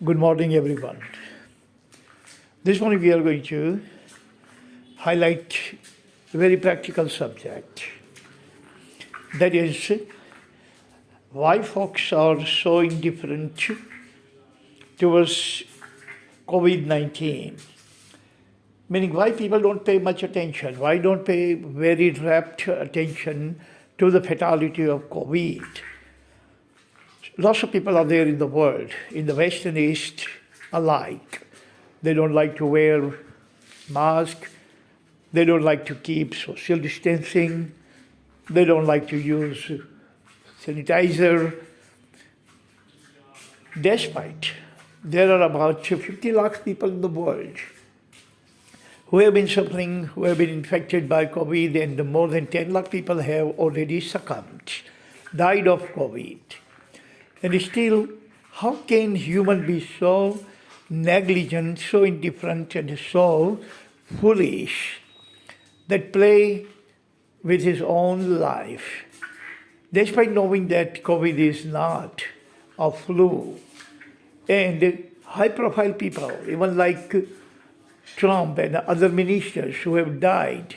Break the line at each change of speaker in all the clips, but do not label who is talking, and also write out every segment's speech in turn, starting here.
Good morning, everyone. This morning we are going to highlight a very practical subject. That is, why folks are so indifferent towards COVID-19. Meaning, why people don't pay much attention, why don't pay very rapt attention to the fatality of COVID. Lots of people are there in the world, in the West and East alike. They don't like to wear masks. They don't like to keep social distancing. They don't like to use sanitizer. Despite there are about 50 lakh people in the world who have been suffering, who have been infected by COVID, and more than 10 lakh people have already succumbed, died of COVID. And still, how can human be so negligent, so indifferent, and so foolish that play with his own life, despite knowing that COVID is not a flu? And high-profile people, even like Trump and other ministers who have died,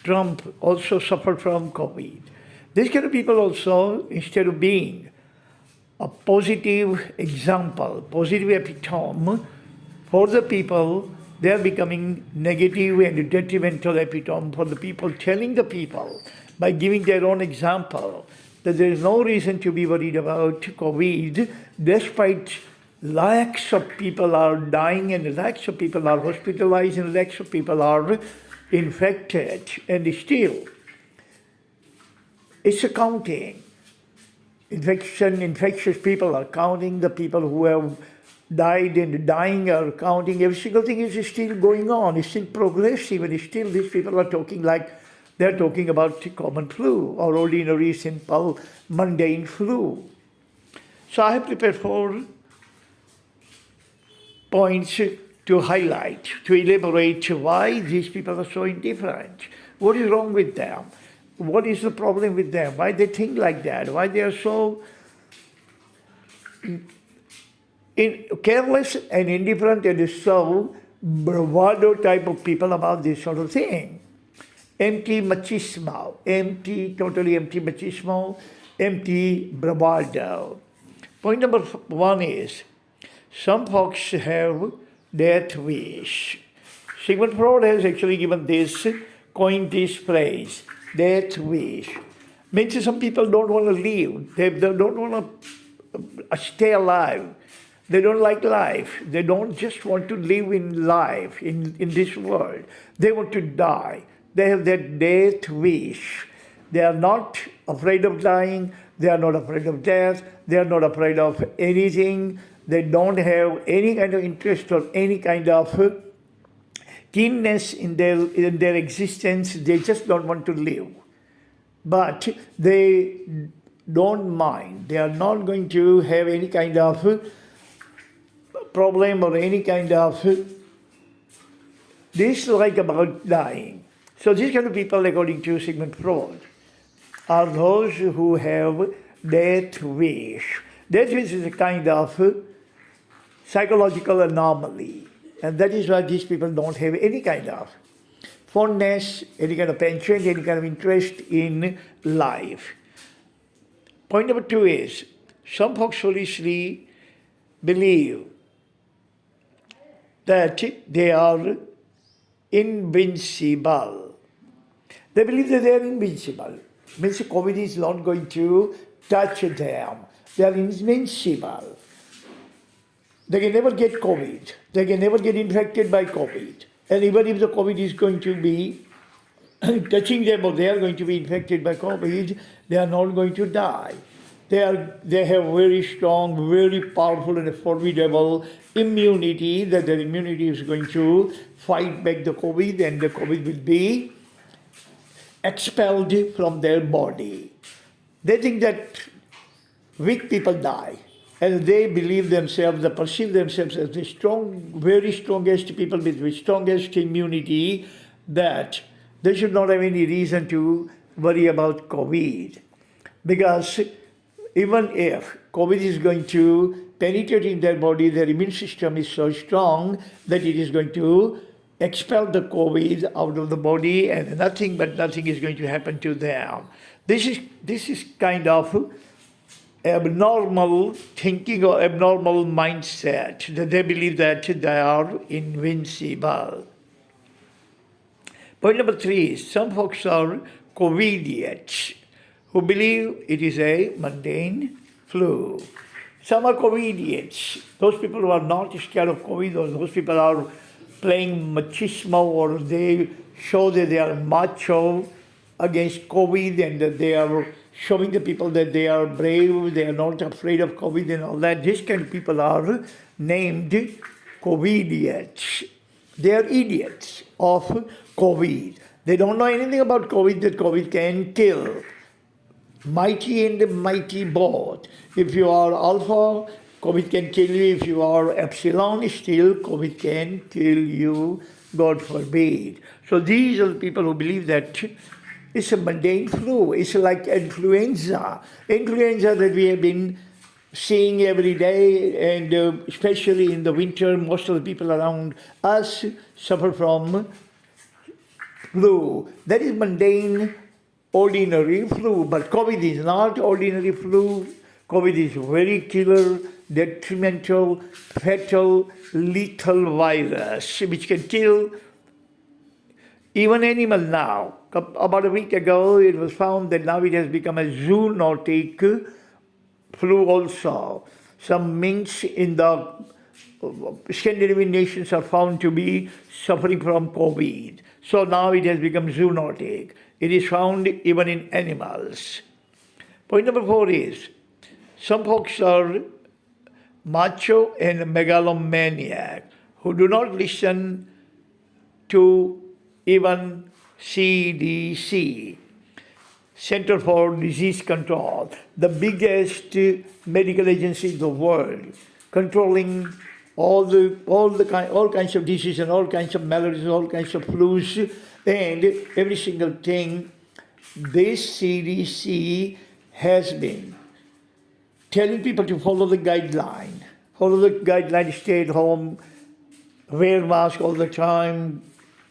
Trump also suffered from COVID. These kind of people also, instead of being a positive example, positive epitome for the people, they are becoming negative and detrimental epitome for the people, telling the people by giving their own example that there is no reason to be worried about COVID, despite lakhs of people are dying and lakhs of people are hospitalized and lakhs of people are infected, and still it's accounting. Infectious people are counting, the people who have died and dying are counting. Every single thing is still going on, it's still progressive, and still these people are talking like they're talking about the common flu or ordinary, simple, mundane flu. So I have prepared 4 points to highlight, to elaborate why these people are so indifferent. What is wrong with them? What is the problem with them? Why they think like that? Why they are so careless and indifferent and so bravado type of people about this sort of thing? Empty machismo, totally empty machismo, empty bravado. Point number 1 is, some folks have death wish. Sigmund Freud has actually coined this phrase, death wish. Means some people don't want to live. They don't want to stay alive. They don't like life. They don't just want to live in life, in this world. They want to die. They have that death wish. They are not afraid of dying. They are not afraid of death. They are not afraid of anything. They don't have any kind of interest or any kind of keenness in their existence. They just don't want to live. But they don't mind. They are not going to have any kind of problem or any kind of dislike about dying. So these kind of people, according to Sigmund Freud, are those who have death wish. Death wish is a kind of psychological anomaly. And that is why these people don't have any kind of fondness, any kind of penchant, any kind of interest in life. Point number 2 is, some folks foolishly believe that they are invincible. They believe that they are invincible. Means COVID is not going to touch them. They are invincible. They can never get COVID. They can never get infected by COVID. And even if the COVID is going to be touching them or they are going to be infected by COVID, they are not going to die. They have very strong, very powerful and formidable immunity, that their immunity is going to fight back the COVID, and the COVID will be expelled from their body. They think that weak people die. And they believe themselves, they perceive themselves as the strong, very strongest people with the strongest immunity, that they should not have any reason to worry about COVID. Because even if COVID is going to penetrate in their body, their immune system is so strong that it is going to expel the COVID out of the body, and nothing is going to happen to them. This is kind of abnormal thinking or abnormal mindset, that they believe that they are invincible. Point number 3 is some folks are Covidiots, who believe it is a mundane flu. Some are Covidiots, those people who are not scared of COVID, or those people are playing machismo, or they show that they are macho against COVID, and that they are showing the people that they are brave, they are not afraid of COVID and all that. These kind of people are named Covidiots. They are idiots of COVID. They don't know anything about COVID, that COVID can kill. Mighty and mighty both. If you are alpha, COVID can kill you. If you are epsilon, still COVID can kill you, God forbid. So these are the people who believe that it's a mundane flu. It's like influenza. Influenza that we have been seeing every day, and especially in the winter, most of the people around us suffer from flu. That is mundane, ordinary flu. But COVID is not ordinary flu. COVID is very killer, detrimental, fatal, lethal virus, which can kill even animal now. About a week ago, it was found that now it has become a zoonotic flu also. Some minks in the Scandinavian nations are found to be suffering from COVID. So now it has become zoonotic. It is found even in animals. Point number 4 is, some folks are macho and megalomaniac, who do not listen to even CDC, Center for Disease Control, the biggest medical agency in the world, controlling all kinds of diseases and all kinds of maladies, all kinds of flus, and every single thing. This CDC has been telling people to follow the guideline. Stay at home, wear mask all the time,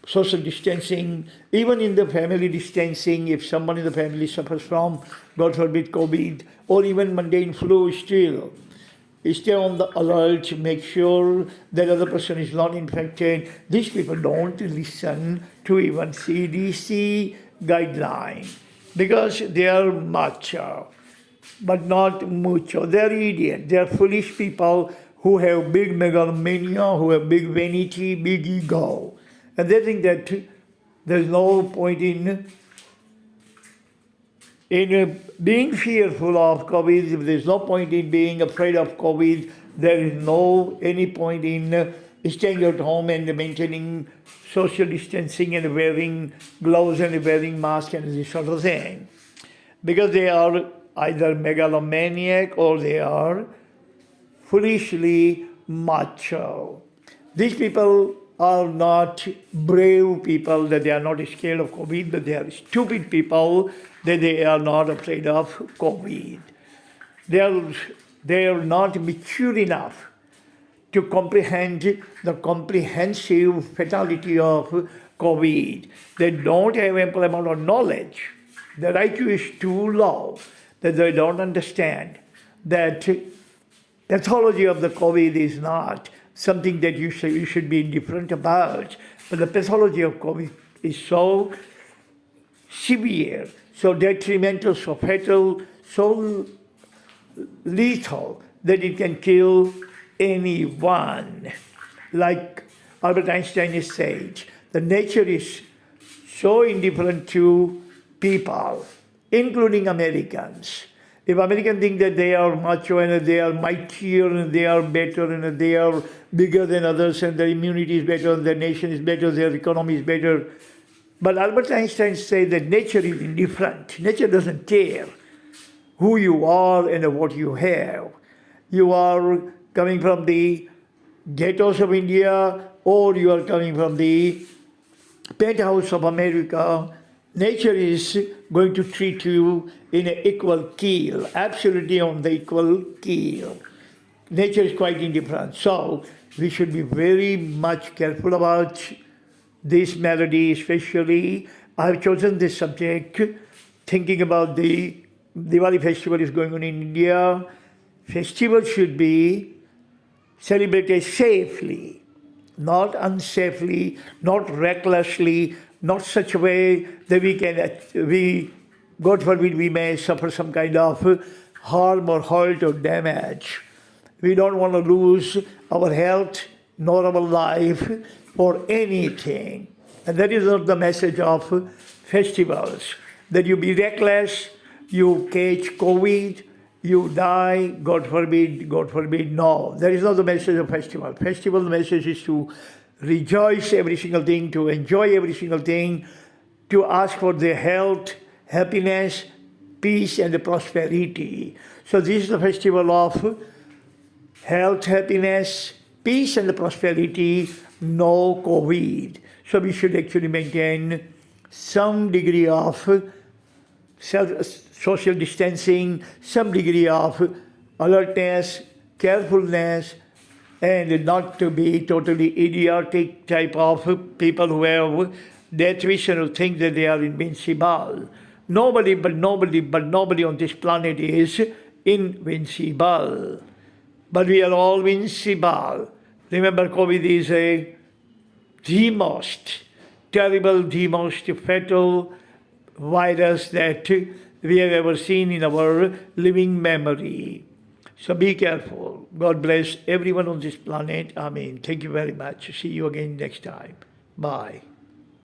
social distancing, even in the family distancing. If someone in the family suffers from, God forbid, COVID, or even mundane flu, still stay on the alert, make sure that other person is not infected. These people don't listen to even CDC guideline because they are macho, but not mucho. They are idiots. They are foolish people who have big megalomania, who have big vanity, big ego. And they think that there's no point in being fearful of COVID. If there's no point in being afraid of COVID, there is no any point in staying at home and maintaining social distancing and wearing gloves and wearing masks and this sort of thing. Because they are either megalomaniac or they are foolishly macho. These people are not brave people, that they are not scared of COVID, but they are stupid people, that they are not afraid of COVID. They are not mature enough to comprehend the comprehensive fatality of COVID. They don't have ample amount of knowledge. Their IQ is too low, that they don't understand that pathology of the COVID is not something that you should be indifferent about. But the pathology of COVID is so severe, so detrimental, so fatal, so lethal, that it can kill anyone. Like Albert Einstein has said, the nature is so indifferent to people, including Americans. If Americans think that they are macho and they are mightier and they are better and they are bigger than others and their immunity is better, their nation is better, their economy is better. But Albert Einstein said that nature is indifferent. Nature doesn't care who you are and what you have. You are coming from the ghettos of India or you are coming from the penthouse of America. Nature is going to treat you in an equal keel, absolutely on the equal keel. nature is quite indifferent. So we should be very much careful about this melody, especially. I have chosen this subject thinking about the Diwali festival is going on in India. Festival should be celebrated safely, not unsafely, not recklessly, not such a way that God forbid, we may suffer some kind of harm or hurt or damage. We don't want to lose our health nor our life for anything. And that is not the message of festivals. That you be reckless, you catch COVID, you die, God forbid, no. That is not the message of festival. Festival message is to rejoice every single thing, to enjoy every single thing, to ask for their health, happiness, peace, and prosperity. So this is the festival of health, happiness, peace, and prosperity, no COVID. So we should actually maintain some degree of social distancing, some degree of alertness, carefulness, and not to be totally idiotic type of people who have that vision who think that they are invincible. Nobody on this planet is invincible. But we are all invincible. Remember, COVID is the most terrible, the most fatal virus that we have ever seen in our living memory. So be careful. God bless everyone on this planet. Amen. Thank you very much. See you again next time. Bye.